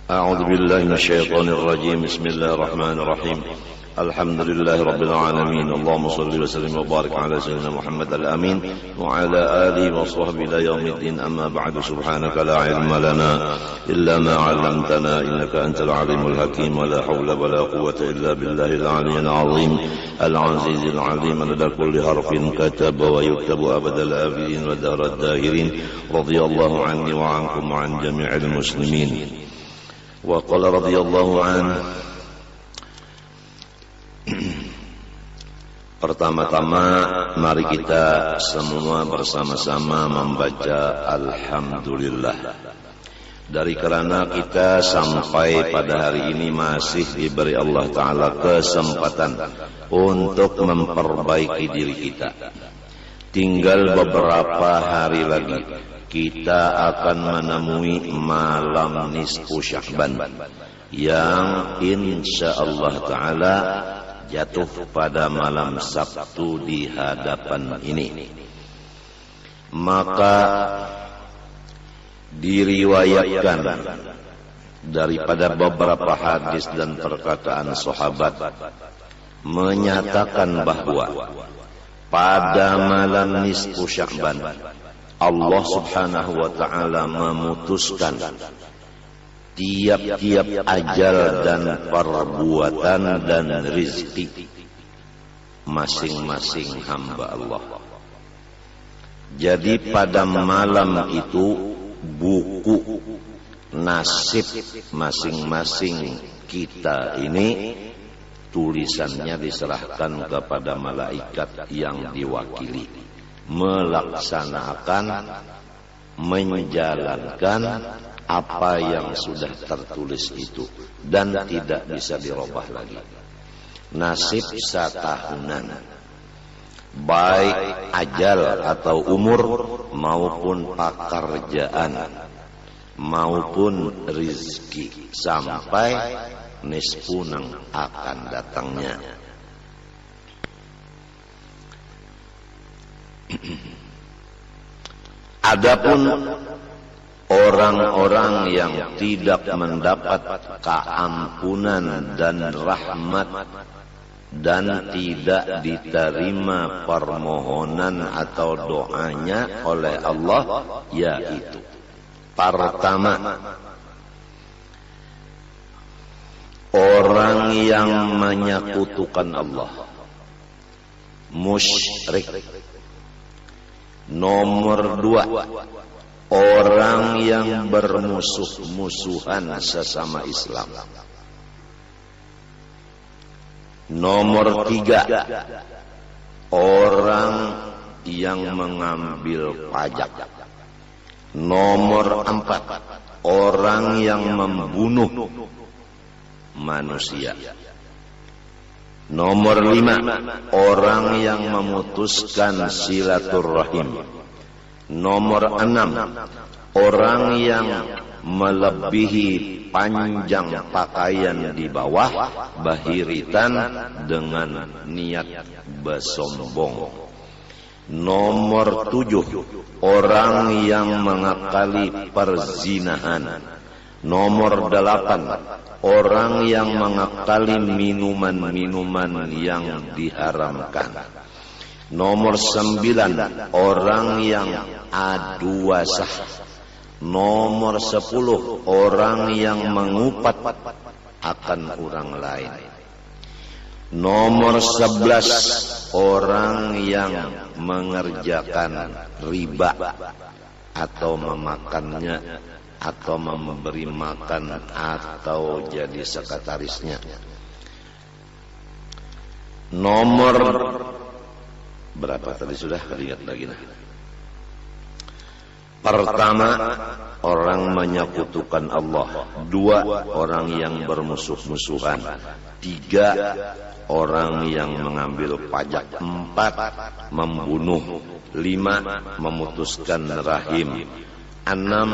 أعوذ بالله من الشيطان الرجيم. بسم الله الرحمن الرحيم. الحمد لله رب العالمين. اللهم صل وسلم وبارك على سيدنا محمد الأمين وعلى آله وصحبه إلى يوم الدين. أما بعد، سبحانك لا علم لنا إلا ما علمتنا إنك أنت العليم الحكيم. ولا حول ولا قوة إلا بالله العلي العظيم العزيز العليم. لدى كل حرف كتب ويكتب أبد الآبدين ودار الداهرين. رضي الله عني وعنكم وعن جميع المسلمين. وقال رضي الله عنه. Pertama-tama mari kita semua bersama-sama membaca Alhamdulillah. Dari karena kita sampai pada hari ini masih diberi Allah Ta'ala kesempatan untuk memperbaiki diri kita. Tinggal beberapa hari lagi kita akan menemui malam nisfu Sya'ban yang insya Allah Ta'ala jatuh pada malam Sabtu di hadapan ini. Maka diriwayatkan daripada beberapa hadis dan perkataan sahabat menyatakan bahwa pada malam nisfu Sya'ban Allah Subhanahu wa Ta'ala memutuskan tiap-tiap ajal dan perbuatan dan rizki masing-masing hamba Allah. Jadi pada malam itu buku nasib masing-masing kita ini tulisannya diserahkan kepada malaikat yang diwakili melaksanakan, menjalankan apa yang sudah tertulis itu dan tidak bisa dirubah lagi. Nasib satahunan, baik ajal atau umur maupun pekerjaan maupun rizki sampai nisfunang akan datangnya. Adapun orang-orang yang tidak mendapat keampunan dan rahmat dan tidak diterima permohonan atau doanya oleh Allah, yaitu pertama, orang yang menyekutukan Allah, musyrik. Nomor dua, orang yang bermusuh-musuhan sesama Islam. Nomor tiga, orang yang mengambil pajak. Nomor empat, orang yang membunuh manusia. Nomor lima, orang yang memutuskan silaturahim. Nomor enam, orang yang melebihi panjang pakaian di bawah bahiritan dengan niat bersombong. Nomor tujuh, orang yang mengakali perzinahan. Nomor delapan, orang yang mengakali minuman-minuman yang diharamkan. Nomor sembilan, orang yang adu wasah. Nomor 10, orang yang mengupat akan orang lain. Nomor 11, orang yang mengerjakan riba atau memakannya atau memberi makan atau jadi sekretarisnya. Nomor berapa tadi sudah lihat lagi nah. Pertama, orang menyekutukan Allah. Dua, orang yang bermusuh-musuhan. Tiga, orang yang mengambil pajak. Empat, membunuh. Lima, memutuskan rahim. Enam,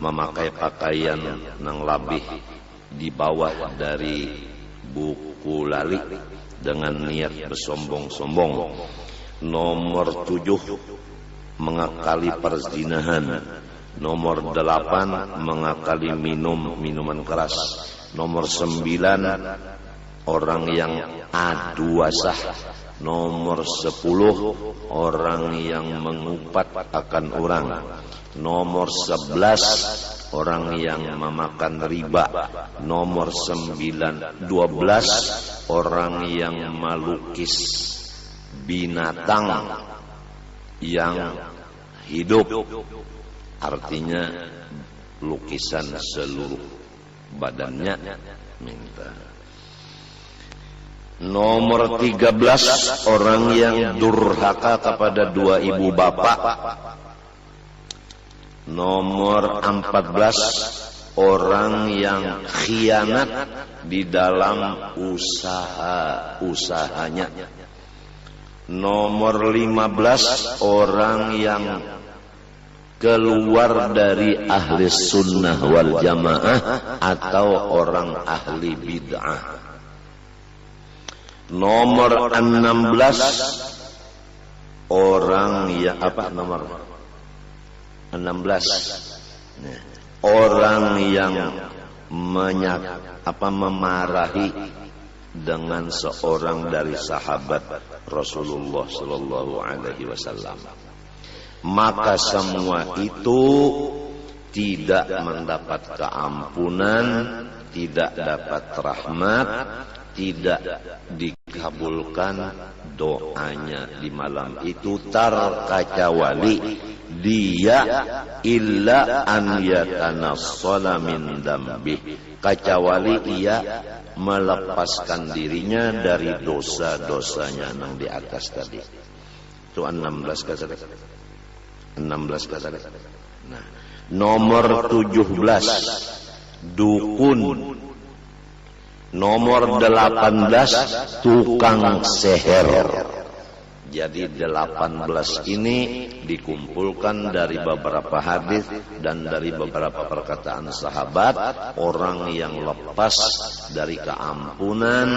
memakai pakaian yang lebih di bawah dari buku lali dengan niat bersombong-sombong. Nomor 7, mengakali perzinahan. Nomor 8, mengakali minuman keras. Nomor 9, orang yang adu asah. Nomor 10, orang yang mengupat akan orang. Nomor 11, orang yang memakan riba. Nomor 12, orang yang melukis binatang yang hidup, artinya lukisan seluruh badannya minta. Nomor 13, orang yang durhaka kepada dua ibu bapak. Nomor 14, orang yang khianat di dalam usahanya. Nomor 15, orang yang keluar dari ahli sunnah wal jamaah atau orang ahli bid'ah. Nomor 16, orang yang nomor 16, orang yang memarahi dengan seorang dari sahabat Rasulullah Sallallahu Alaihi Wasallam. Maka semua itu tidak mendapat keampunan, tidak dapat rahmat, tidak dikabulkan doanya di malam itu, terkecuali dia illa an yatanassala min dambih, kecuali ia melepaskan dirinya dari dosa-dosanya yang di atas tadi. Itu 16 kata. 16 kata. Nah, nomor 17, dukun. Nomor 18, tukang seher. Jadi 18 ini dikumpulkan dari beberapa hadis dan dari beberapa perkataan sahabat, orang yang lepas dari keampunan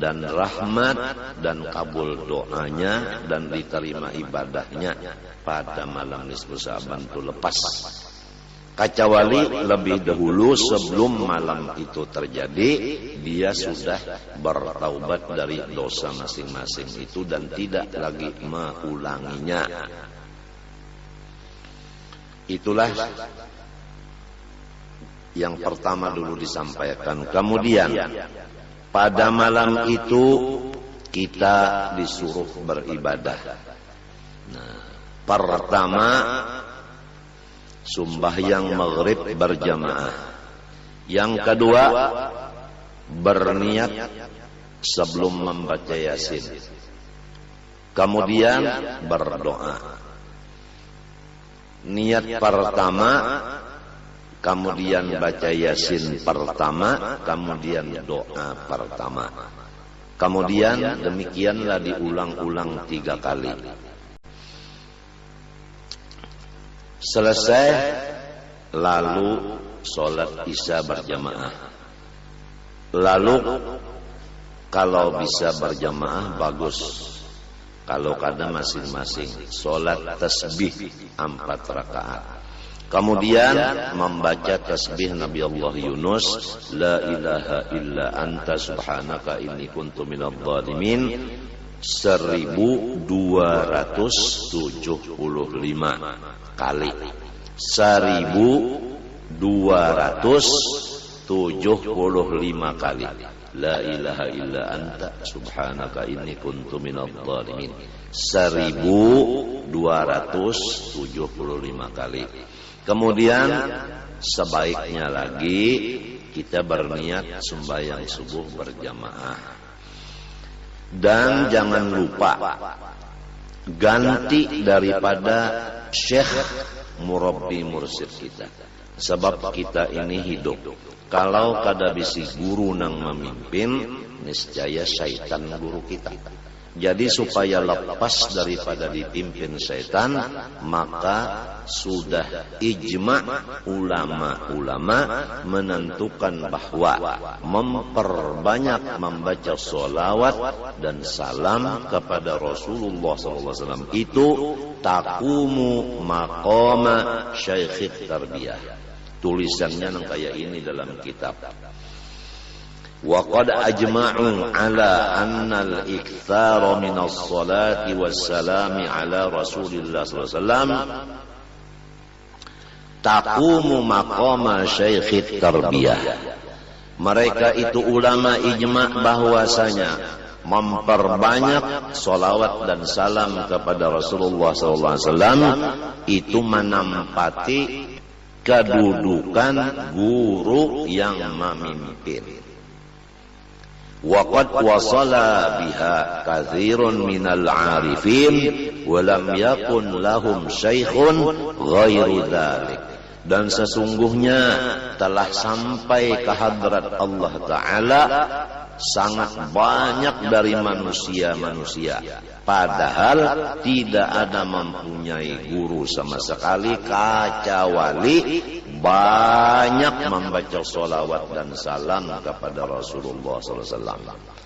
dan rahmat dan kabul doanya dan diterima ibadahnya pada malam nisfu Sa'ban itu lepas. Kecuali lebih dahulu sebelum malam itu terjadi, dia sudah bertaubat dari dosa masing-masing itu dan tidak lagi mengulanginya. Itulah yang pertama dulu disampaikan. Kemudian pada malam itu kita disuruh beribadah. Nah, pertama sembahyang maghrib berjamaah. Yang kedua, berniat sebelum membaca Yasin. Kemudian berdoa. Niat pertama, kemudian baca Yasin pertama, kemudian doa pertama. Kemudian demikianlah diulang-ulang 3 kali. Selesai, lalu sholat isya berjamaah. Lalu kalau bisa berjamaah bagus. Kalau kadang masing-masing sholat tasbih 4 rakaat. Kemudian membaca tasbih Nabi Allah Yunus, la ilaha illa anta subhanaka inni kuntu minadh dhalimin, 1275 kali. 1275 kali. La ilaha illa anta subhanaka inni kuntu minadh dhalimin. 1275 kali. Kemudian sebaiknya lagi kita berniat sembahyang subuh berjamaah. Dan jangan lupa ganti daripada syekh murabbi mursyid kita. Sebab kita ini hidup. Kalau kada bisi guru nang memimpin, niscaya syaitan guru kita. Jadi supaya lepas daripada dipimpin setan, maka sudah ijma ulama-ulama menentukan bahwa memperbanyak membaca sholawat dan salam kepada Rasulullah SAW itu taqumu maqama syaikhit tarbiyah. Tulisannya nang kayak ini dalam kitab. Wa qad ajma'u ala anna al-ikthara min as-salati was-salami ala Rasulillah sallallahu alaihi wasallam taqumu maqama syaikhit tarbiyah. Mereka itu ulama ijma' bahwasanya memperbanyak salawat dan salam kepada Rasulullah sallallahu alaihi wasallam itu menempati kedudukan guru yang memimpin. Waqad wasala biha katsirun minal 'arifin wa lam yakun lahum syaikhun ghairu dzalik. Dan sesungguhnya telah sampai ke hadrat Allah Ta'ala sangat banyak dari manusia-manusia, padahal tidak ada mempunyai guru sama sekali kecuali banyak membaca sholawat dan salam kepada Rasulullah SAW.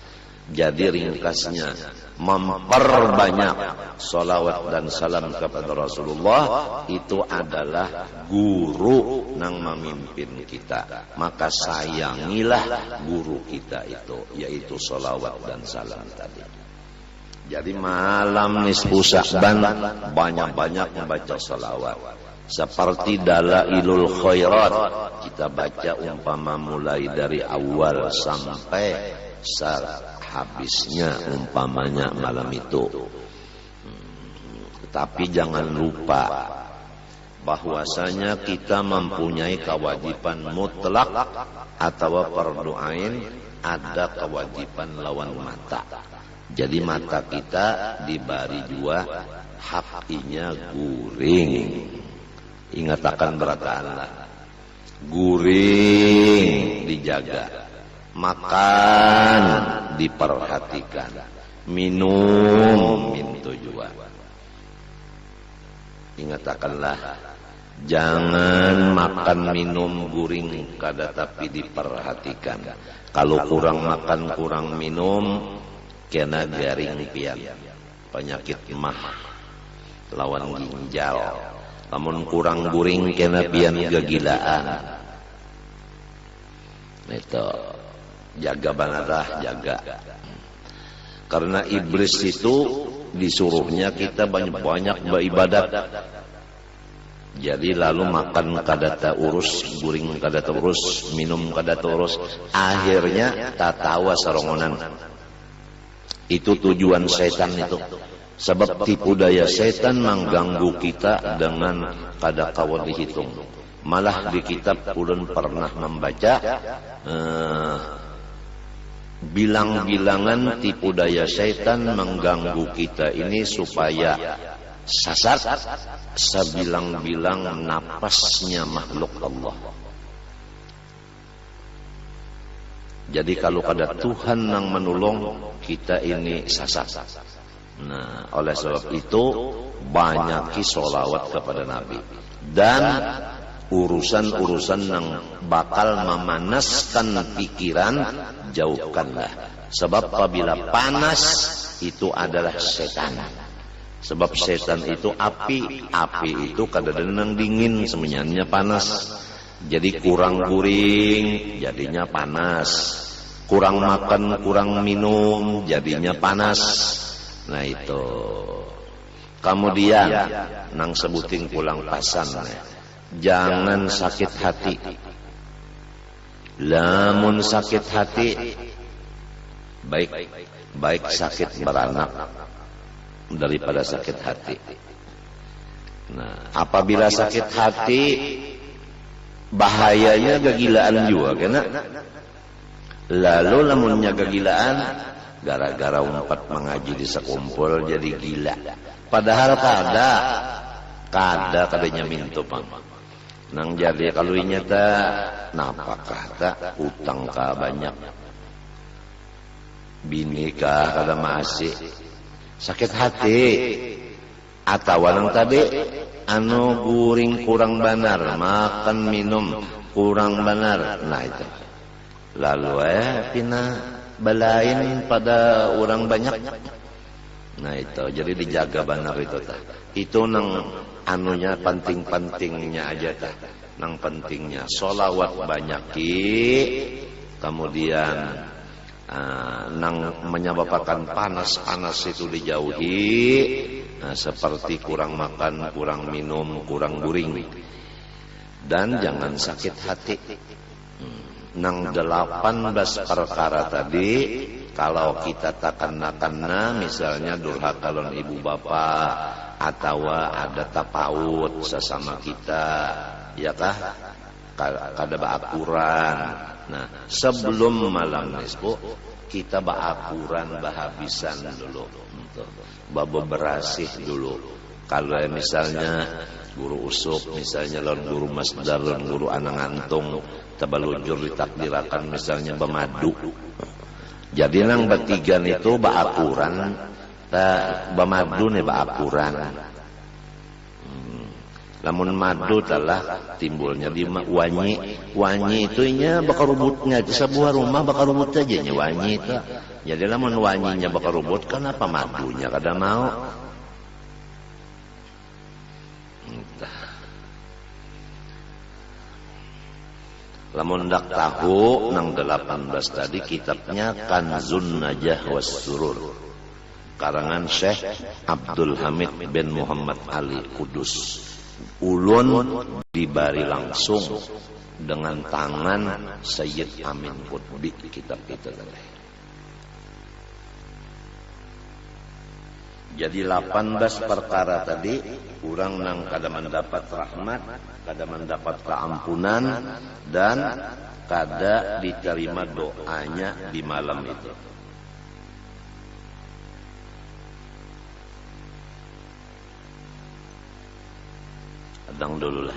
Jadi ringkasnya, memperbanyak sholawat dan salam kepada Rasulullah itu adalah guru yang memimpin kita. Maka sayangilah guru kita itu, yaitu sholawat dan salam tadi. Jadi malam nisfu Sya'ban banyak-banyak membaca sholawat. Seperti Dalailul Khairat, kita baca umpama mulai dari awal sampai habisnya umpamanya malam itu. Tapi jangan lupa bahwasanya kita mempunyai kewajiban mutlak atau fardu ain, ada kewajiban lawan mata. Jadi mata kita diberi dua, hakinya guring. Ingat akan berataanlah, guring dijaga, makan diperhatikan, minum juga. Ingatkanlah, jangan makan minum guring kada tapi diperhatikan. Kalau kurang makan kurang minum kena garing pian, penyakit mah lawan ginjal. Namun kurang guring kena pian kegilaan. Itu jaga banarah, jaga. Karena iblis itu disuruhnya kita banyak-banyak beribadat. Jadi lalu makan kada urus, guring kada urus, minum kada urus, akhirnya tatawa sarongonan. Itu tujuan setan itu. Sebab tipu daya setan mengganggu kita dengan kada kawan dihitung. Malah di kitab ulun pernah membaca bilang-bilangan tipu daya setan mengganggu kita ini supaya sasar sebilang-bilang napasnya makhluk Allah. Jadi kalau kada Tuhan yang menolong kita ini sasar. Nah, oleh sebab itu banyaki sholawat kepada Nabi. Dan urusan-urusan yang bakal memanaskan pikiran jauhkanlah. Sebab apabila panas itu adalah setan. Sebab setan itu api itu kadang-kadang dingin, semuanya panas. Jadi kurang guring jadinya panas, kurang makan kurang minum jadinya panas. Nah itu. Kemudian nang sebuting pulang pasan, jangan sakit hati. Lamun sakit hati, baik sakit beranak daripada sakit hati. Nah, apabila sakit hati, bahayanya kegilaan juga, kena. Lalu lamunnya kegilaan, gara-gara umpat mengaji di sekumpul jadi gila. Padahal kadanya mintu pang. Nang jadi kalau nyata napa kata utang ka banyak. Bini kah kada masih sakit hati atawa nang tadi anu guring kurang benar, makan minum kurang benar. Nah itu lalu pina balain pada orang banyak. Nah itu jadi dijaga benar itu tah. Itu nang anunya penting-pentingnya aja tah. Nang pentingnya sholawat banyaki, kemudian nang menyebabkan panas-panas itu dijauhi, seperti kurang makan, kurang minum, kurang guring, dan jangan sakit hati. Nang 18 perkara tadi kalau kita takana misalnya durhaka lawan ibu bapak atau ada tapaut sesama kita, ya kah? Kada baakuran. Nah, sebelum malam nisfu kita baakuran bahabisan dulu. Babo berasih dulu. Kalau misalnya guru usuk, misalnya lawan guru masdar, lawan guru anang antung, tabalujur ditakdirakan misalnya bemadu. Jadi nang betigan itu baakuran, bemadu nih baakuran. Lamun madu telah timbulnya di wanyi itu nya bakal rubutnya di sebuah rumah bakal rubut aja nya wanyi itu. Jadi lamun wanyinya bakal rubut kenapa madunya kada mau? Lamun dak tahu nang 18 tadi kitabnya Kanzun Najah was Surur karangan Syekh Abdul Hamid bin Muhammad Ali Kudus. Ulun dibari langsung dengan tangan Sayyid Amin Qutbi kitab kita tadi. Jadi 18 perkara tadi urang nang kada mendapat rahmat, kada mendapat keampunan, dan kada diterima doanya di malam itu. Adang dulu lah,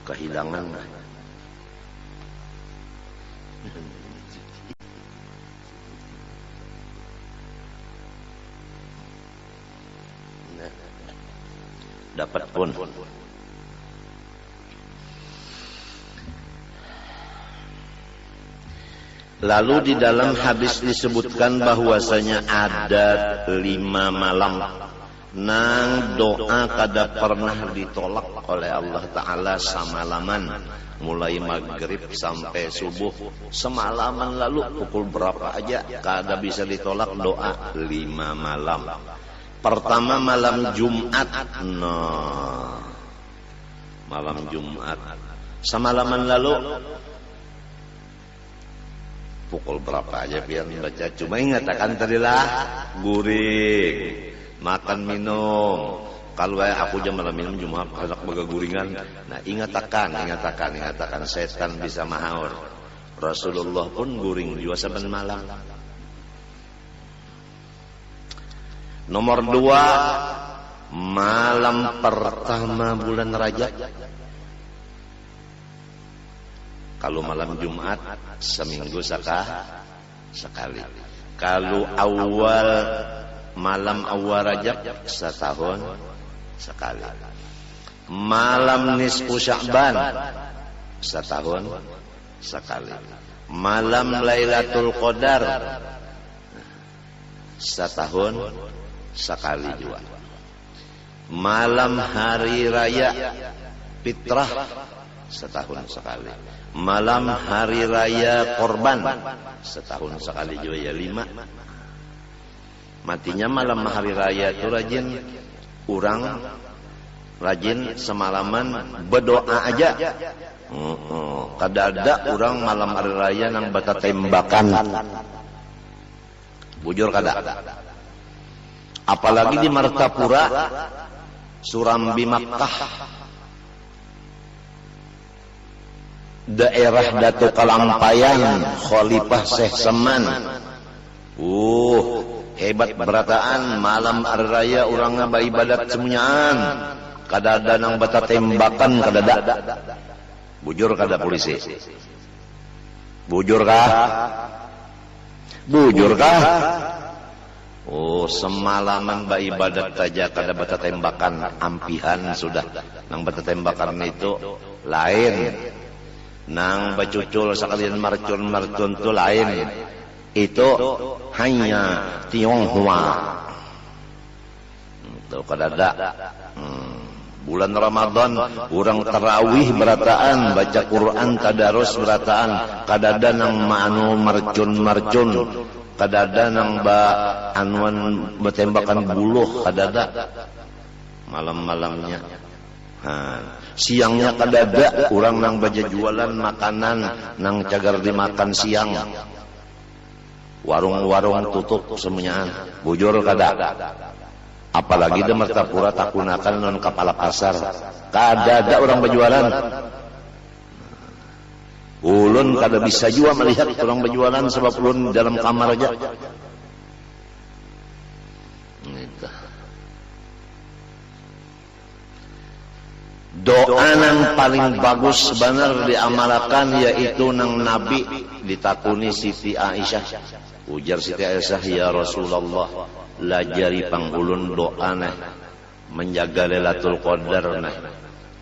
kehilangan lah. Dapat pun. Lalu di dalam hadis disebutkan bahwasanya ada 5 malam nang doa kada pernah ditolak oleh Allah Ta'ala semalaman, mulai maghrib sampai subuh semalaman. Lalu pukul berapa aja kada bisa ditolak doa 5 malam. Pertama malam Jumat, malam Jumat semalaman. Lalu pukul berapa aja biar baca, cuma ingatkan tadilah guring makan minum. Kalau aku jam malam minum Jumat anak bagaguringan. Nah ingatkan setan bisa mahaur. Rasulullah pun guring juga saben malam. Nomor 2 malam pertama bulan Rajab. Kalau malam Jumat seminggu sekali. Kalau malam awal Rajab setahun sekali. Malam nisfu Sya'ban setahun sekali. Malam Lailatul Qadar setahun sekali juga. Malam hari raya Fitrah setahun sekali. Malam hari raya Korban setahun sekali juga, ya 5. Matinya malam hari raya itu rajin semalaman berdoa aja. Kada ada orang malam hari raya nang bata tembakan. Bujur kada. Apalagi di Martapura, Surambi Makkah, daerah Datuk Kalampayan, Khalifah Syekh Seman. Hebat berataan malam hari raya orangnya beribadat semuanyaan. Kada ada nang bata tembakan, kada ada. Bujur kada polisi? Bujur kah? Oh, semalaman ba ibadat saja kada bata tembakan ampihan sudah. Nang bata tembakan itu lain. Nang bacucul sakalian marcun tu lain. Itu hanya Tionghoa. Itu kadada. Bulan Ramadan orang tarawih berataan, baca Quran tadarus berataan, kadada nang maanu marcun, kadada nang anuan bertembakan buluh, kadada malam-malamnya. Siangnya kadada orang nang baca jualan makanan nang cagar dimakan siang. Warung-warung tutup semuanya, bujur kada. Apalagi di Martapura takunakan non kepala pasar, kada orang berjualan. Ulun kada bisa juga melihat orang berjualan sebab ulun dalam kamar aja. Doa yang paling bagus sebenarnya diamalkan yaitu nang Nabi ditakuni Siti Aisyah. Ujar Siti Aisyah, ya Rasulullah, lajari pangulun doa neh menjaga Lailatul Qadar neh.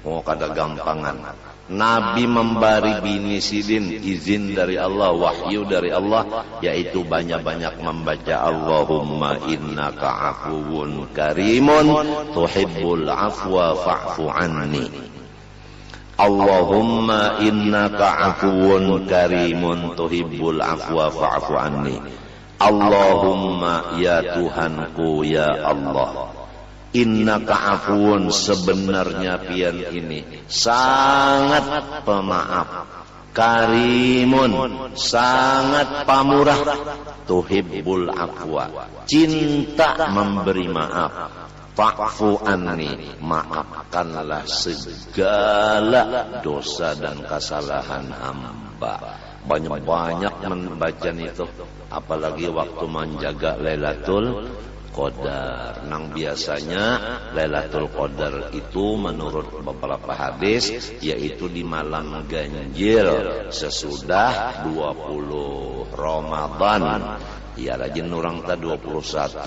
Oh kada gampangan. Nabi memberi bini sidin izin dari Allah, wahyu dari Allah, yaitu banyak-banyak membaca Allahumma innaka afuwun karimun tuhibbul afwa fa'fu anni. Allahumma innaka afuwun karimun tuhibbul afwa fa'fu anni. Allahumma ya Tuhanku ya Allah, innaka afuun, sebenarnya pian ini sangat pemaaf, karimun, sangat pamurah, tuhibbul afwa, cinta memberi maaf, fa'fu anni, maafkanlah segala dosa dan kesalahan hamba. Banyak-banyak membaca itu, apalagi waktu menjaga Lailatul Qadar. Nang biasanya Lailatul Qadar itu menurut beberapa hadis yaitu di malam ganjil sesudah 20 Ramadan. Ya rajin orang ta 21,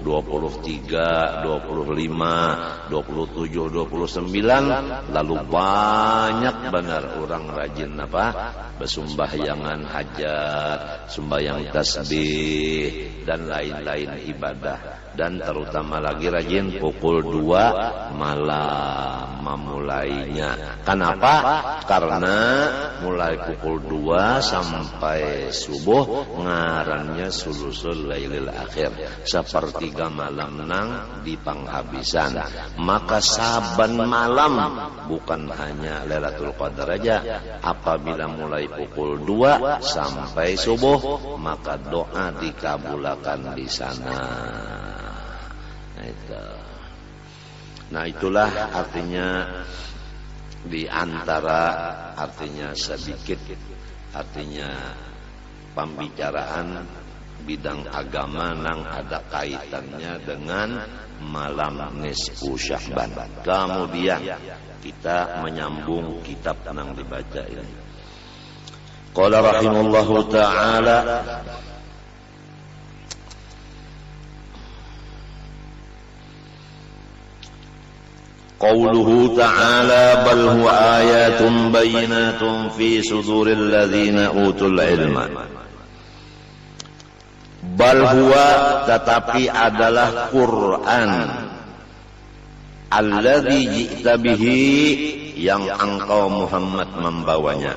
23, 25, 27, 29, lalu banyak benar orang rajin apa? Bersembahyangan hajat, sembahyang tasbih dan lain-lain ibadah, dan terutama lagi rajin pukul 2 malam memulainya. Kenapa? Karena mulai pukul 2 sampai subuh ngarannya sulusul lailil akhir, sepertiga malam nang di penghabisan. Maka saban malam, bukan hanya Lailatul Qadar aja, apabila mulai pukul 2 sampai subuh, maka doa dikabulkan di sana. Nah itulah artinya, di antara artinya sedikit, artinya pembicaraan bidang agama nang ada kaitannya dengan malam nisfu Sya'ban. Kemudian kita menyambung kitab nang dibaca ini. Qala rahimahullahu ta'ala, qauluhu ta'ala bal huwa ayatun bayyinatun fi suduril ladzina utul ilma. Bal huwa, tetapi adalah Quran, alladzi ji'ta bihi, yang engkau Muhammad membawanya.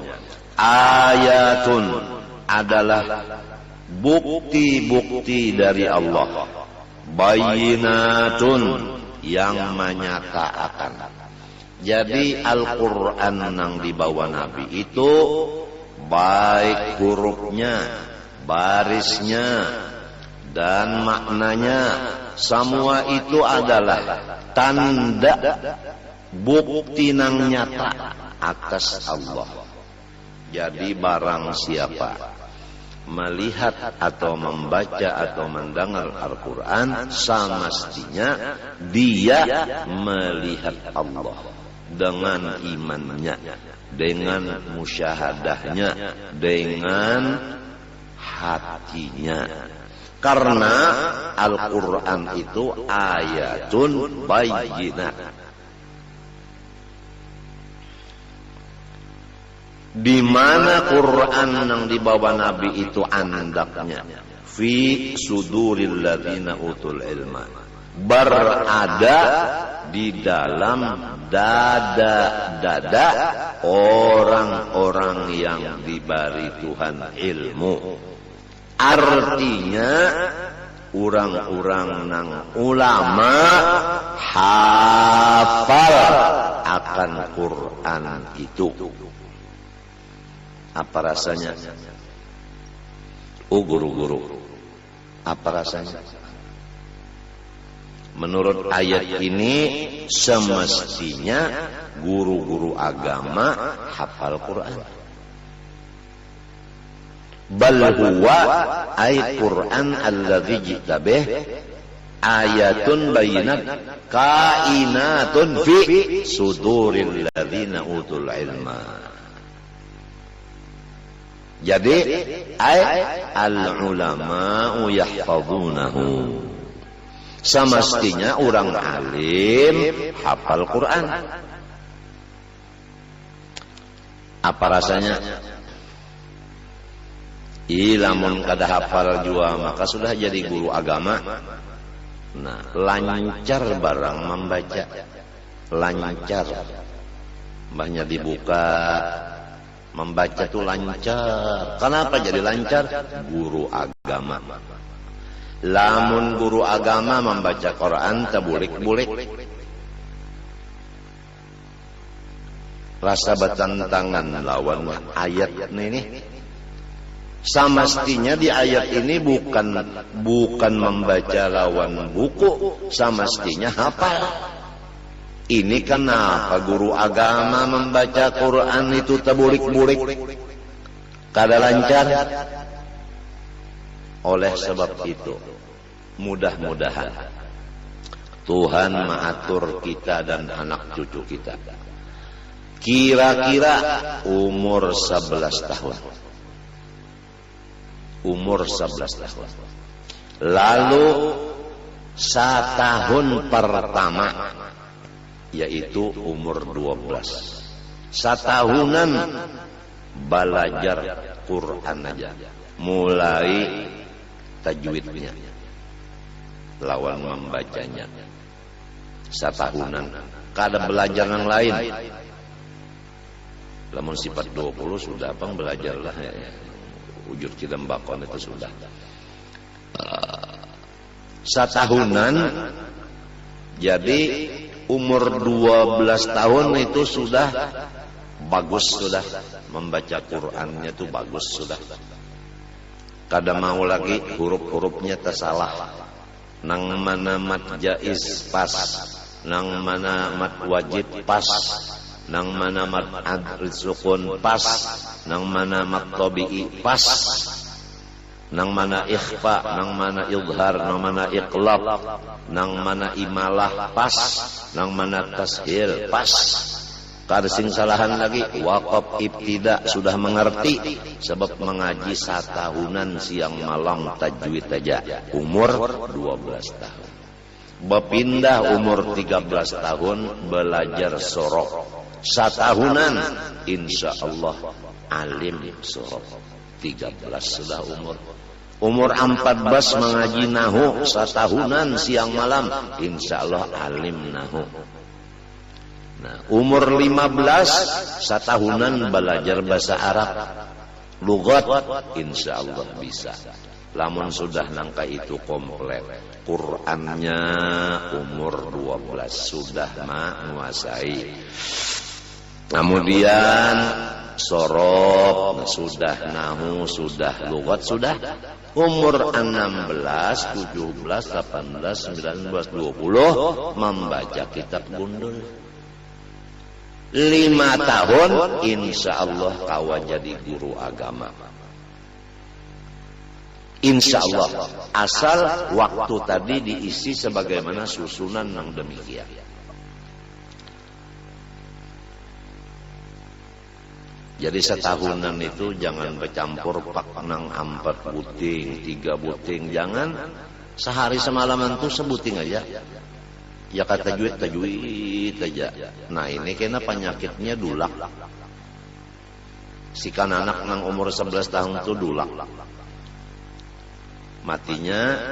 Ayatun, adalah bukti-bukti dari Allah. Bayyinatun, yang menyatakan. Jadi Al-Quran yang dibawa Nabi itu baik hurufnya, barisnya, dan maknanya, semua itu adalah tanda bukti nang nyata atas Allah. Jadi barang siapa melihat atau membaca atau mendengar Al-Quran, semestinya dia melihat Allah dengan imannya, dengan musyahadahnya, dengan hatinya. Karena Al-Quran itu ayatun bayyinat. Di mana Quran yang dibawa Nabi itu andaknya fi suduril ladzina utul ilma, berada di dalam dada-dada orang-orang yang diberi Tuhan ilmu. Artinya orang-orang nang ulama hafal akan Quran itu. Apa rasanya? Oh guru-guru, apa rasanya? Menurut ayat ini semestinya guru-guru agama hafal Quran. Bal huwa ay Quran alladzi jitabih ayatun bayinat kainatun fi suduril ladzina utul ilma. Jadi al-ulama yahfazunahu. Semestinya orang alim hafal Quran. Apa rasanya? Lamun kada hafal jua maka sudah jadi guru agama. Nah, lancar barang membaca. Lancar. Banyak dibuka. Membaca itu lancar. Kenapa jadi lancar? Guru agama. Lamun guru agama membaca Quran tabulik-bulik. Rasa bertentangan lawan ayat ini. Semestinya di ayat ini bukan membaca lawan buku, semestinya hafal. Ini kenapa guru agama membaca Quran itu tabulik-bulik, kada lancar? Oleh sebab itu, mudah-mudahan Tuhan mengatur kita dan anak cucu kita. Kira-kira umur 11 tahun. Umur 11 tahun. Lalu setahun pertama, yaitu umur 12. Setahunan belajar Quran aja. Mulai tajwidnya, lawan membacanya. Setahunan. Kada belajar yang lain. Lamun sifat 20 sudah apa belajarlah ya. Ujur Cidembakon itu sudah. Setahunan. Jadi umur 12 tahun itu sudah bagus, sudah membaca Qurannya itu bagus sudah. Kada mau lagi huruf-hurufnya tersalah. Nang mana mat jaiz pas, nang mana mat wajib pas, nang mana mat adri sukun pas, nang mana mat tabi'i pas, nang mana ikhfa, nang mana idhar, nang mana iqlab, nang mana imalah pas, nang mana tashil pas. Kada sing salahan lagi waqaf ibtida sudah mengerti sebab mengaji satahunan siang malam tajwid aja umur 12 tahun. Berpindah umur 13 tahun belajar sorok. Satahunan insyaallah alim sorok. 13 sudah umur. Umur 14 mengaji nahu satahunan siang malam insyaallah alim nahu. Nah, umur 15 satahunan belajar bahasa Arab lugat insyaallah bisa. Lamun sudah nangka itu komplit Qurannya umur 12 sudah menguasai. Kemudian sorob sudah, nahu sudah, lugat sudah. Umur 16, 17, 18, 19, 20 membaca kitab gundul. 5 tahun insyaallah kawan jadi guru agama. Insyaallah asal waktu tadi diisi sebagaimana susunan yang demikian. Jadi setahunan itu jangan bercampur pak nang 4 buting, 3 buting, jangan sehari semalaman tuh sebuting aja. Ya kata tajwid aja. Nah ini kena penyakitnya dulak. Si kan anak nang umur 11 tahun tuh dulak. Matinya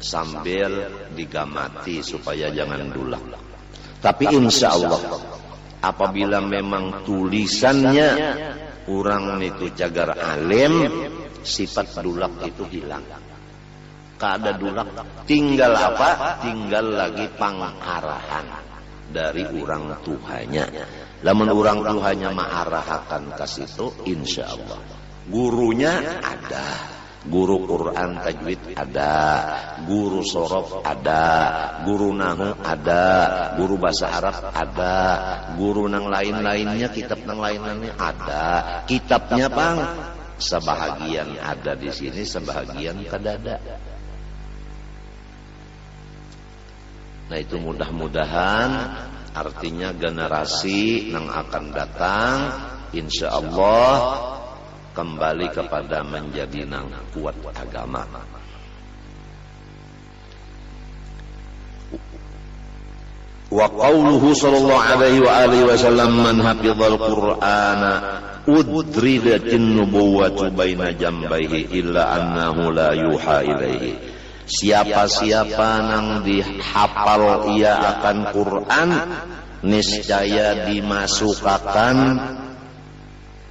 sambil digamati supaya jangan dulak. Tapi insya Allah apabila memang tulisannya orang itu cagar alim, sifat dulak itu hilang. Kada dulak, tinggal apa? Tinggal lagi pangarahan dari orang tuanya. Lamun orang tuanya ma'arahakan ke situ, insya Allah. Gurunya ada. Guru Quran tajwid ada, guru sorof ada, guru nahu ada, guru bahasa Arab ada, guru nang lain-lainnya, kitab nang lain-lainnya ada. Kitabnya bang, sebahagian ada di sini, sebahagian kadada. Nah itu mudah-mudahan artinya generasi yang akan datang insya Allah kembali kepada menjadi nang kuat agama. Wa qauluhu sallallahu alaihi wa alihi wasallam man hafizal qur'ana udridatin nubuwwatu baina jambaihi illa annahu la yuha ilaihi. Siapa-siapa nang dihafal ia akan Quran, niscaya dimasukkan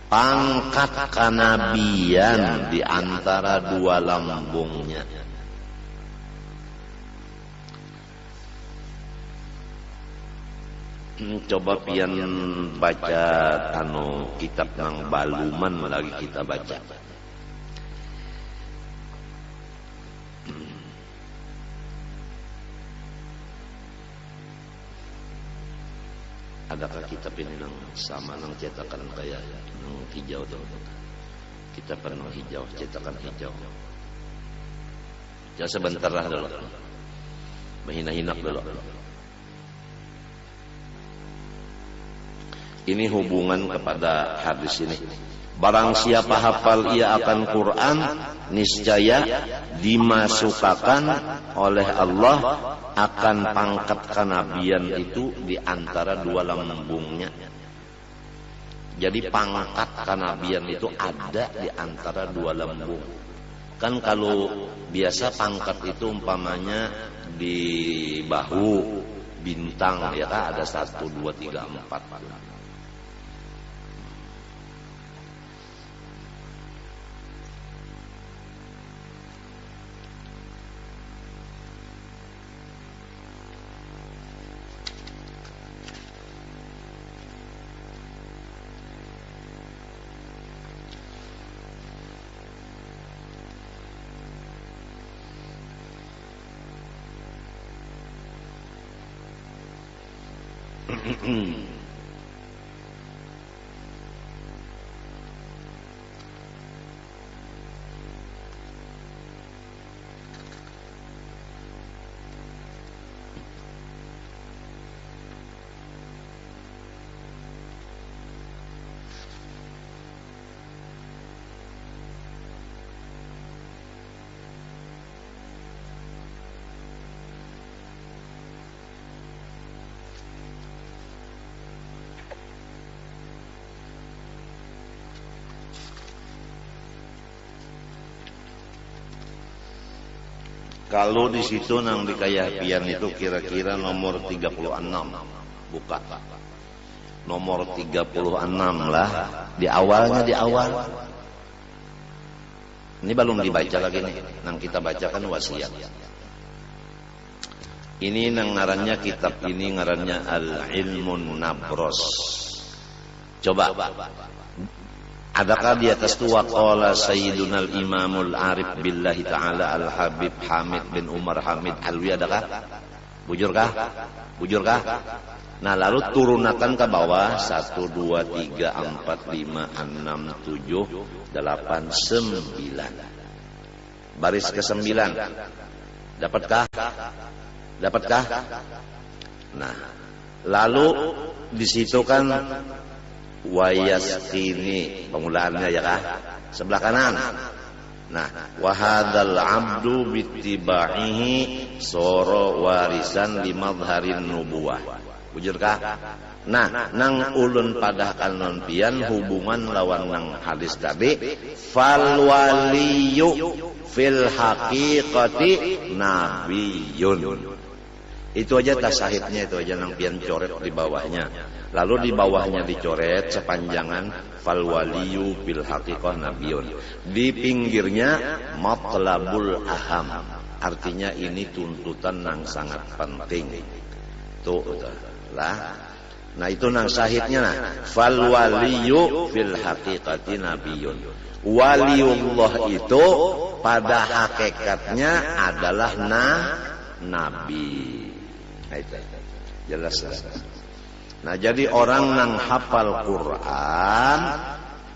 pangkat kenabian di antara dua lambungnya. Coba pian baca kitab nang baluman lagi kita baca. Adakah kitab ini nang sama nang cetakan kayak nang hijau tuh? Kitab nang hijau, cetakan hijau. Ya sebentar lah dulu. Menghina-hina dulu. Ini hubungan kepada hadis ini. Barang siapa hafal ia akan Quran, niscaya dimasukkan oleh Allah akan pangkat kenabian itu di antara dua lambungnya. Jadi pangkat kenabian itu ada di antara dua lambung. Kan kalau biasa pangkat itu umpamanya di bahu bintang ya kan ada 1, 2, 3, 4. Kalau di situ nang di Kayapian itu kira-kira nomor 36. Buka. Nomor 36 lah. Di awalnya di awal. Ini belum dibaca lagi nih. Nang kita bacakan wasiat. Ini nang ngarannya kitab ini ngarannya Al-Ilmun Nabros. Coba. Adakah di atas tu waqala Sayyidunal Imamul Arif Billahi Ta'ala Al-Habib Hamid bin Umar Hamid Alwi, adakah? Bujurkah? Bujurkah? Nah lalu turunakan ke bawah 1, 2, 3, 4, 5, 6, 7, 8, 9. Baris ke-9. Dapatkah? Dapatkah? Nah lalu di situ kan wa yasqini, pengulaannya ya kah? Sebelah kanan. Nah, wa hadzal abdu bittiba'ihi soro warisan li madharin nubuwah. Bujurkah? Nah, nang ulun padahkan non pian hubungan lawan nang hadis tadi, fal waliyu fil haqiqati nabiyyun. Itu aja tasahidnya, itu aja nang pian coret di bawahnya. Lalu di bawahnya dicoret sepanjangan fal waliyu fil haqiqah nabiyyun. Di pinggirnya matlabul aham. Artinya ini tuntutan nang sangat penting. Tuh lah. Nah itu nang sahidnya nah. Fal waliyu fil haqiqati nabiyyun. Waliullah itu pada hakikatnya adalah nabi. Nah, itu jelas. Nah jadi orang nang hafal Quran,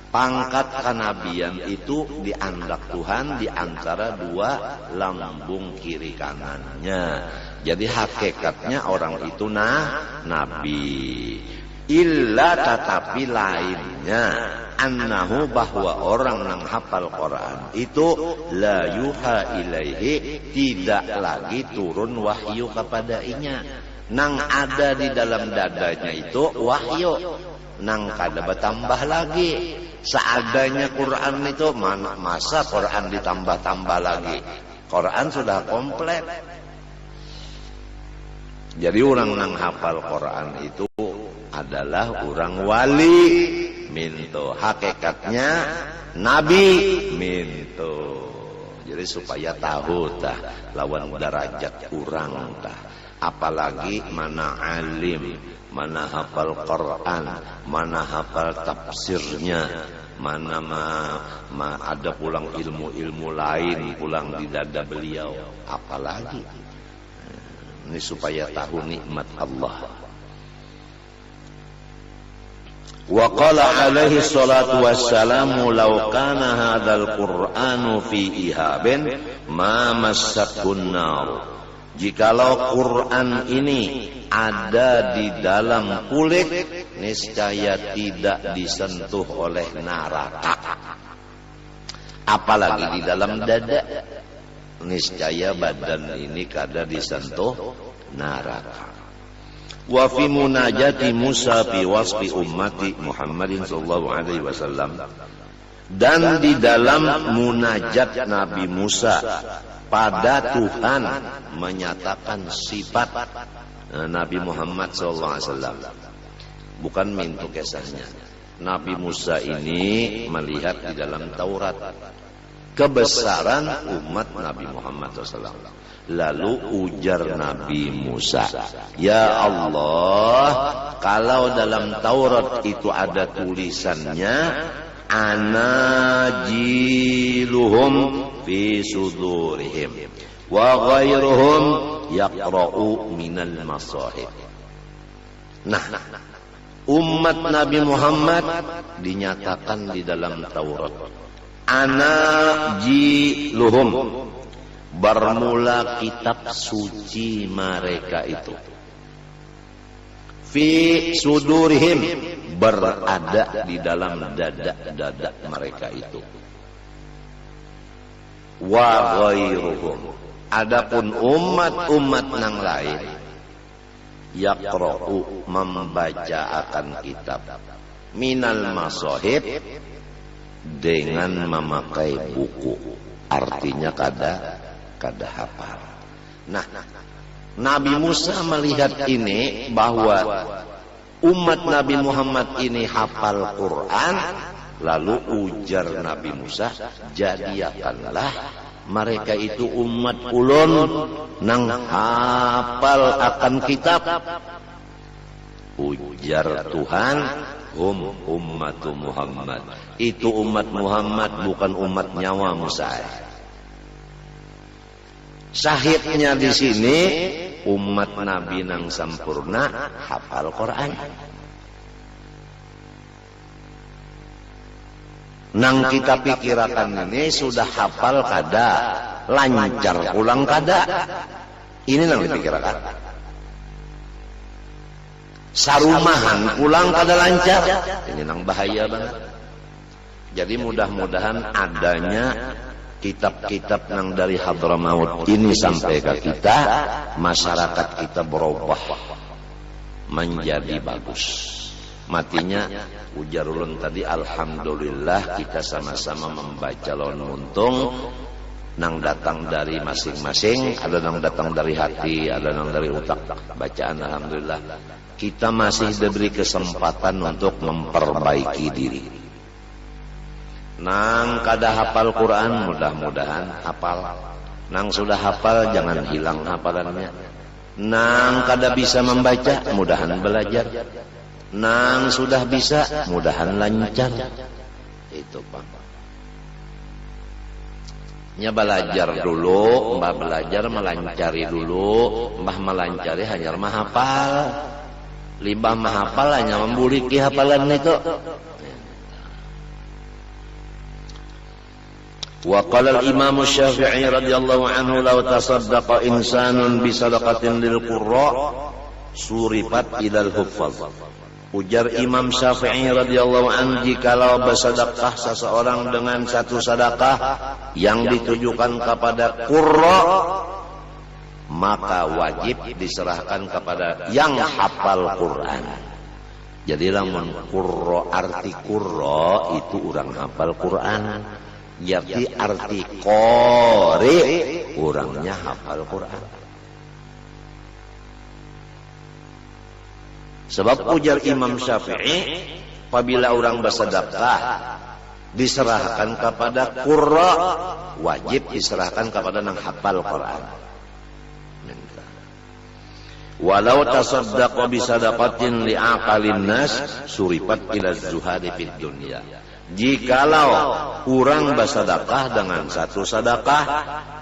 pangkat kenabian itu dianggap Tuhan di antara dua lambung kiri kanannya. Jadi hakikatnya orang itu nabi. Illa tetapi lainnya annahu bahwa orang yang hafal Quran itu la yuha ilaihi, tidak lagi turun wahyu kepadanya. Nang ada di dalam dadanya itu wahyu, nang kada bertambah lagi. Seadanya Quran itu masa Quran ditambah-tambah lagi. Quran sudah komplit. Jadi orang nang hafal Quran itu adalah orang wali minto, hakikatnya nabi minto. Jadi supaya tahu tah lawan derajat orang tah. Apalagi mana alim, mana hafal Quran, mana hafal tafsirnya, mana ada pulang ilmu-ilmu lain pulang di dada beliau. Apalagi ini supaya tahu nikmat Allah. Wa qala alaihi salatu wassalamu law kana hadzal qur'anu fi ihabin ma massatun nar. Jikalau Quran ini ada di dalam kulit, niscaya tidak disentuh oleh neraka. Apalagi di dalam dada, niscaya badan ini kada disentuh neraka. Wa fi munajati Musa fi wasfi ummati Muhammadin sallallahu alaihi wasallam, dan di dalam munajat Nabi Musa pada Tuhan menyatakan sifat Nabi Muhammad sallallahu alaihi wasallam, bukan mintu kisahnya. Nabi Musa ini melihat di dalam Taurat kebesaran umat Nabi Muhammad SAW. Lalu ujar Nabi Musa, ya Allah, kalau dalam Taurat itu ada tulisannya anajiluhum fi sudurihim wa ghairuhum yaqra'u minal masahib. Nah, umat Nabi Muhammad dinyatakan di dalam Taurat anajiluhum, bermula kitab suci mereka itu, fi sudurihim, berada di dalam dada-dada mereka itu, wa ghairuhum, adapun umat-umat yang lain, yaqra'u, membaca akan kitab, minal masahib, dengan memakai buku, artinya kada hafal. Nah, Nabi Musa melihat ini bahwa umat Nabi Muhammad ini hafal Quran, lalu ujar Nabi Musa, jadikanlah mereka itu umat ulun nang hafal akan kitab. Ujar Tuhan, hum ummatu Muhammad, itu umat Muhammad, bukan umat nyawa Musa. Syahidnya di sini umat Nabi nang sempurna hafal Quran. Nang kita pikirkan ini sudah hafal kada, lancar pulang kada. Ini nang dipikirkan. sarumahan pulang kada lancar, ini nang bahaya banget. Jadi mudah-mudahan adanya kitab-kitab nang dari Hadramaut ini sampai ke kita, masyarakat kita berubah menjadi bagus. Matinya ujar ulun tadi, alhamdulillah kita sama-sama membaca lawan muntung nang datang dari masing-masing, ada nang datang dari hati, ada nang dari utak. Bacaan alhamdulillah kita masih diberi kesempatan untuk memperbaiki diri. Nang kada hafal Quran, mudah-mudahan hafal. Nang sudah hafal jangan hilang hafalannya. Nang kada bisa membaca, mudahan belajar. Nang sudah bisa, mudahan lancar. Itu Pak. Nya belajar dulu, mbah belajar melancari dulu, mbah melancari hanya mahafal. Limbah mahafal hanya membuliki hafalan itu. Wa qala al-Imam Syafi'i radhiyallahu anhu law tasaddaqa insanun bi sadaqatin lil qurra surifat ilal huffaz. Ujar Imam Syafi'i radhiyallahu anhu, jikalau bersedekah seseorang dengan satu sedekah yang ditujukan kepada qurra, maka wajib diserahkan kepada yang hafal Quran. Jadi lamun qurra, arti qurra itu orang hafal Quran. Jadi arti qori orangnya hafal Quran. Sebab ujar Imam Syafi'i, apabila orang bersedekah diserahkan kepada qurra, wajib diserahkan kepada yang hafal Quran. Walau tasaddaqa bi sadaqatin li aqalin nas surifat ila zuhadi fid dunya. Jikalau orang bersedekah dengan satu sedekah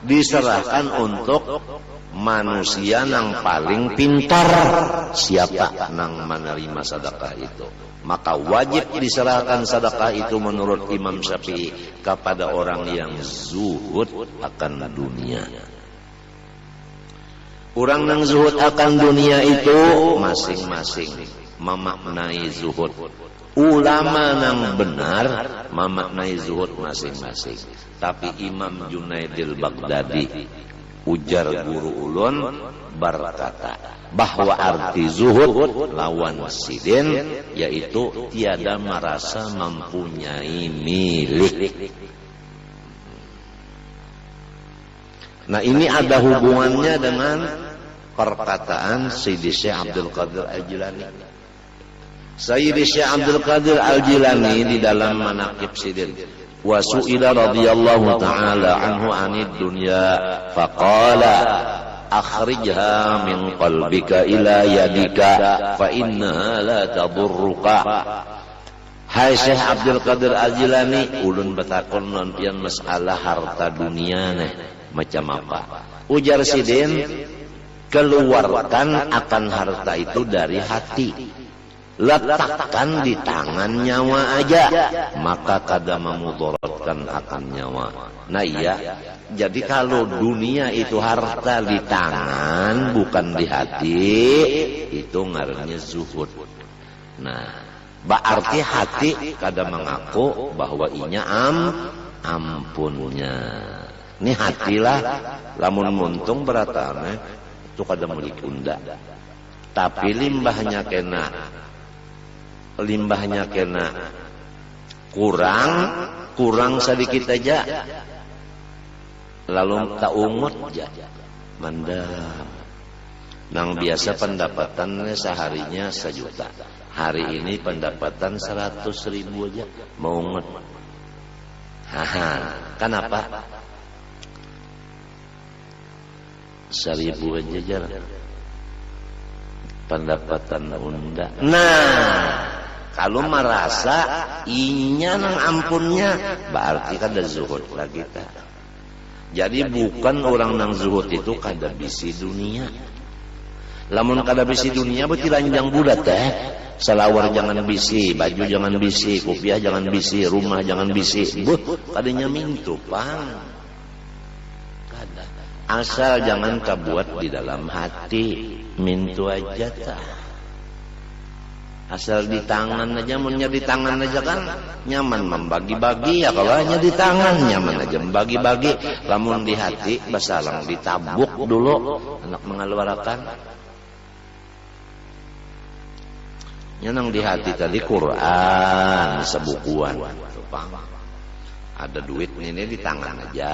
diserahkan untuk manusia yang paling pintar, siapa nang menerima sedekah itu, maka wajib diserahkan sedekah itu menurut Imam Syafi'i kepada orang yang zuhud akan dunia. Orang yang zuhud akan dunia itu masing-masing memaknai zuhud. Ulama yang benar memaknai zuhud masing-masing. Tapi Imam Junaidil Baghdadi, ujar guru ulun, berkata bahwa arti zuhud lawan sidin yaitu tiada merasa mempunyai milik. Nah, ini ada hubungannya dengan perkataan Sayyidi Syekh Abdul Qadir Al-Jilani. Sayyidi Syekh Abdul Qadir Al-Jilani di dalam Manaqib Sidin, wa su'ila radhiyallahu ta'ala anhu anid dunya faqala akhrijha min qalbika ila yadika fa innaha la tadurruka. Hai Syekh Abdul Qadir Al-Jilani, ulun betakon non pian masalah harta dunia nih macam apa. Ujar Sidin, keluarkan akan harta itu dari hati, letakkan di tangan nyawa aja, maka kada memudaratkan akan nyawa. Nah iya, jadi kalau dunia itu harta di tangan bukan di hati, itu ngarannya zuhud. Nah, berarti hati kada mengaku bahwa inya ampunnya. Ini hatilah lamun muntung beratane itu kada milik unda. Tapi limbahnya kena kurang sedikit aja, lalu tak umut aja mandam. Nang biasa pendapatannya seharinya 1 juta, hari ini pendapatan 100.000 aja mau umut. Kenapa? 1.000 aja jalan pendapatan unda. Nah, kalau merasa inya nang ampunnya, berarti kada zuhud lagi ta. Jadi bukan orang nang zuhud itu kada bisi dunia. Lamun kada bisi dunia berarti lanjang budak teh. Salawar jangan bisi, baju jangan bisi, kopiah jangan bisi, rumah jangan bisi. Kadanya mintu pang. Kada. Asal jangan kabuat di dalam hati, mintu aja ta. Asal di tangan aja, munnya di tangan aja kan nyaman membagi-bagi ya. Kalau hanya di tangan nyaman aja membagi-bagi. Lamun di hati basalang ditabuk dulu anak mengeluarkan. Nyenang di hati tadi Quran sebukuan. Ada duit ini di tangan aja.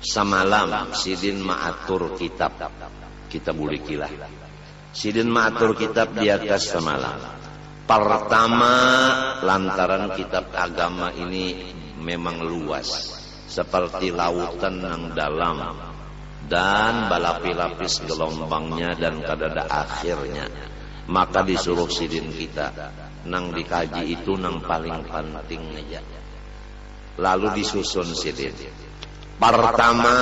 Samalam sidin ma'atur kitab, kita bulikilah sidin ma'atur kitab di atas samalam. Pertama lantaran kitab agama ini memang luas seperti lautan yang dalam dan balapi-lapis gelombangnya dan kadada akhirnya, maka disuruh sidin kita nang dikaji itu nang paling penting aja, lalu disusun sidin. Pertama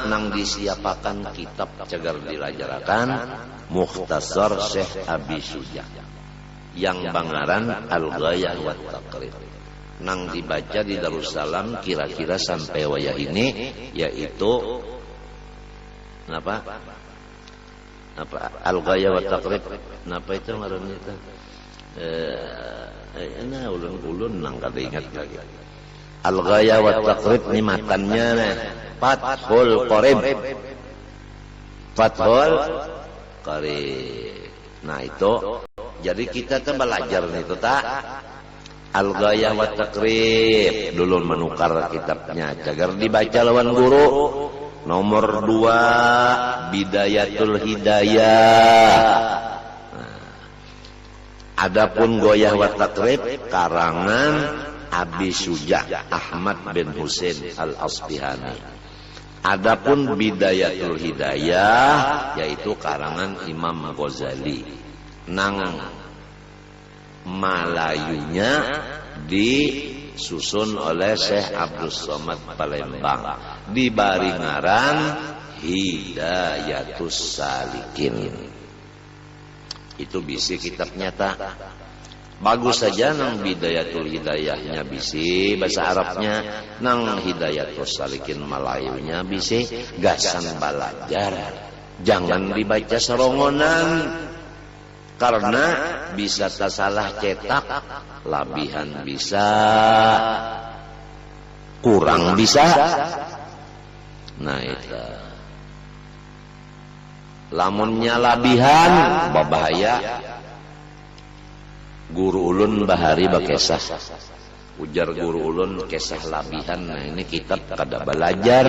nang disiapakan kitab cagar dilajarakan Mukhtasar Syekh Abi Syuja yang bangaran Al-Ghayah wa Taqrib, nang dibaca di Darussalam kira-kira sampai wayah ini, yaitu apa Al-Ghayah wa Taqrib, napa itu ngaranna itu ulun nang kada ingat lagi. Al-Ghayah wa Taqrib ini matannya Fathul Qorib. Fathul Qorib. Nah itu jadi kita tuh belajar itu tak Al-Ghayah wa Taqrib dulu menukar kitabnya cagar dibaca lawan guru. Nomor 2 Bidayatul Hidayah. Adapun Ghayah wa Taqrib karangan Abi Syuja Ahmad bin Husain Al-Asbihani. Adapun Bidayatul Hidayah yaitu karangan Imam Ghazali. Nang Malayunya disusun oleh Syekh Abdul Somad Palembang, dibari ngaran Hidayatus Salikin. Itu bisi kitab nyata. Bagus saja nang Bidayatul Hidayahnya bisi bahasa Arabnya, nang Hidayatus Salikin Malayunya bisi, gasan belajar. Jangan dibaca serongonan karena bisa salah cetak, labihan bisa, kurang bisa. Nah itu lamunnya labihan babahaya. Guru ulun bahari bakesah, ujar guru ulun kesah labihan. Nah ini kitab kada belajar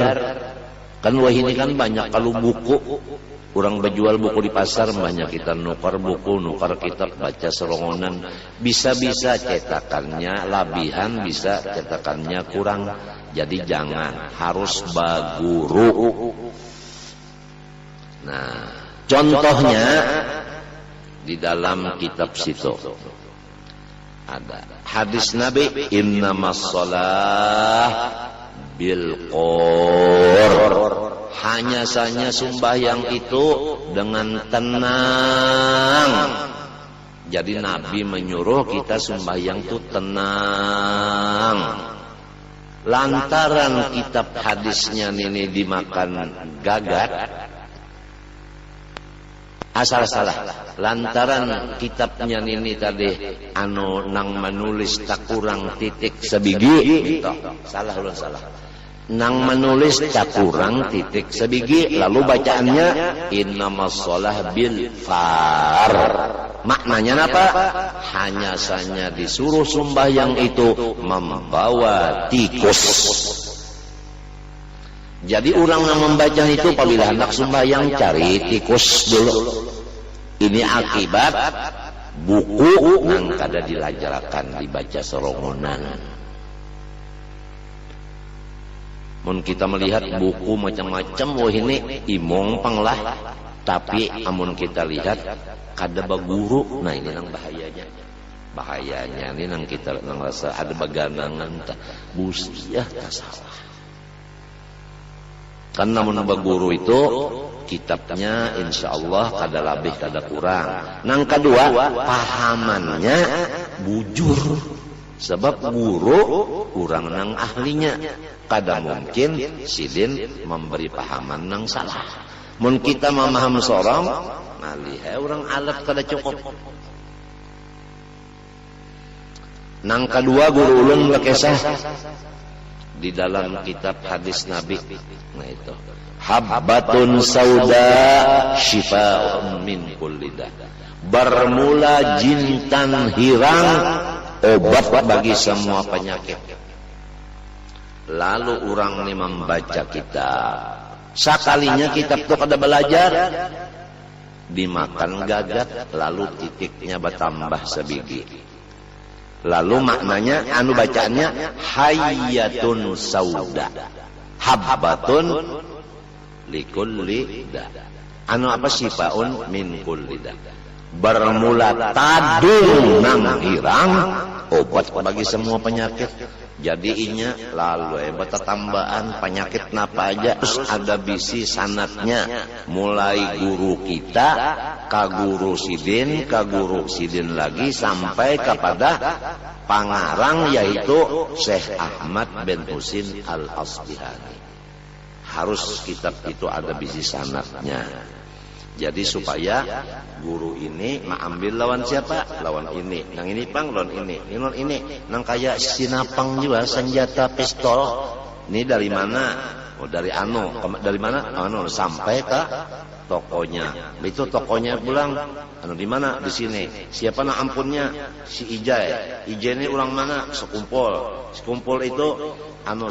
kan. Wah ini kan banyak kalau buku orang berjual buku di pasar, banyak kita nukar buku, nukar kitab, baca serongonan. Bisa-bisa cetakannya labihan, bisa cetakannya kurang. Jadi jangan, harus baguru. Nah contohnya di dalam kitab situ ada hadis Nabi, innamas shalah bil qur, hanya saja sembahyang itu dengan tenang. Jadi Nabi menyuruh kita sembahyang itu tenang. Lantaran kitab hadisnya ini dimakan gagat, asal salah. Lantaran kitabnya ini tadi anu nang menulis tak kurang titik sebigi, salah ulun salah. Nang menulis tak kurang titik sebigi, lalu bacaannya innamas shalah bil far. Maknanya apa? Hanya saja disuruh sembahyang itu membawa tikus. Jadi orang yang membaca itu apabila hendak sembahyang cari tikus dulu. Ini akibat buku yang kada dilajarakan, dibaca serongonan. Mun kita melihat buku macam-macam, wah ini imong panglah. Tapi amun kita lihat kada baguru, nah ini nang bahayanya. Bahayanya ini nang kita nang rasa ada baganangan tak busiah tak salah. Kan namun baguru itu kitabnya insya Allah kada lebih kada kurang. Nang kedua pahamannya bujur. Sebab guru kurang nang ahlinya. Kada mungkin sidin memberi pahaman nang salah. Mun kita memaham sorong, malih orang alat kada cukup. Nang kedua guru ulun lekesah di dalam kitab hadis Nabi. Nah itu. Habbatun sauda syifa'un min kulli da. Bermula jintan hirang, obat bagi semua penyakit. Lalu orang ini membaca kitab. Sekalinya kitab itu kada belajar, dimakan gagat, lalu titiknya bertambah sebiji. Lalu maknanya, anu bacaannya hayyatun sauda, habbatun likulli da. Anu apa sifaun min kulli da. Bermula tadung nang hirang, obat bagi semua penyakit. Jadi inya lalu tambahan penyakit napa aja. Terus ada bisi sanatnya, mulai guru kita ka guru sidin lagi sampai kepada pangarang yaitu Syekh Ahmad bin Husin Al-Asbihani. Harus kitab itu ada bisi sanatnya. Jadi supaya guru ini mengambil lawan siapa? Lawan ini. Nang ini pang lawan ini. Lawan ini. Nang kayak sinapang juga senjata pistol. Ini dari mana? Oh dari dari mana? Sampai ke tokonya. Itu tokonya pulang. Di mana? Di sini. Siapa nak ampunnya? Si Ijai. Ijai ini orang mana? Sekumpul. Sekumpul itu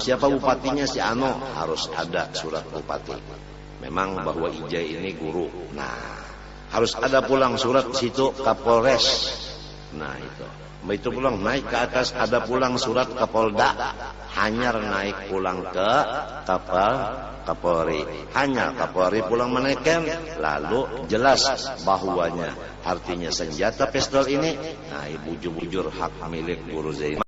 siapa bupatinya? Si harus ada surat bupati. Memang bahwa Ijai ini guru. Nah, harus ada pulang surat situ Kapolres. Nah itu. Itu pulang naik ke atas ada pulang surat Kapolda. Hanyar naik pulang ke Kapolri. Hanya Kapolri pulang menaikkan. Lalu jelas bahwanya artinya senjata pistol ini. Nah, bujur-bujur hak milik guru Zain.